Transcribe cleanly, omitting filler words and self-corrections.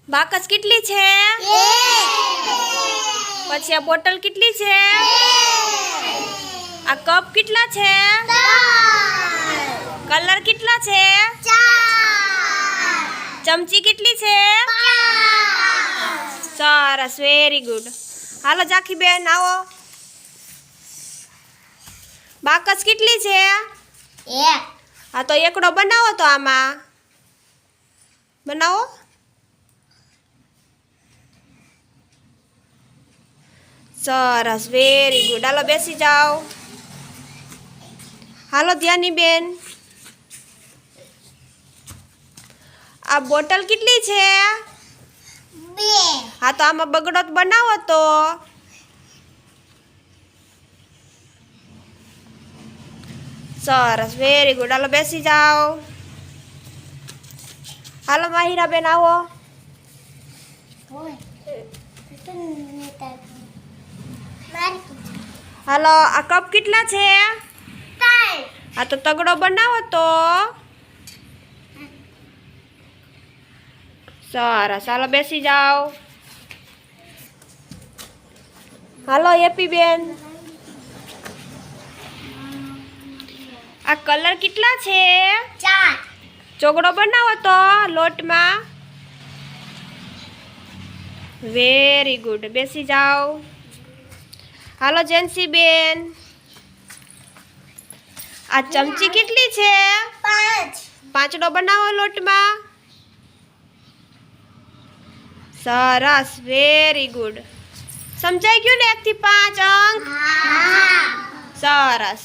બાકસ કેટલી છે? પછી આ બોટલ કેટલી છે? આ કપ કેટલા છે? કલર કેટલા છે? ચમચી કેટલી છે? સરસ, વેરી ગુડ. હાલો જાખી બેન આવો. બાકસ કેટલી છે? હા તો એકડો બનાવો તો આમાં બનાવો. સરસ, વેરી ગુડ. હાલો બેસી જાઓ. હાલો ધ્યાની બેન, આ બોટલ કેટલી છે? હા તો આમાં બગડો બનાવો તો. સરસ, વેરી ગુડ. હાલો બેસી જાઓ. હાલો માહિરા બેન આવો. હાલો આ કપ કેટલા છે? હા તો તગડો બનાવો તો. સરસ, હાલો બેસી જાઓ. હાલો એપી બેન, આ કલર કેટલા છે? ચોગડો બનાવો તો લોટમાં. વેરી ગુડ, બેસી જાઓ. હાલો જેન્સી બેન, આ ચમચી કેટલી છે? 5 બનાવો લોટમાં. સરસ, વેરી ગુડ. સમજાઈ ગયું ને 1 થી 5 અંક? સરસ.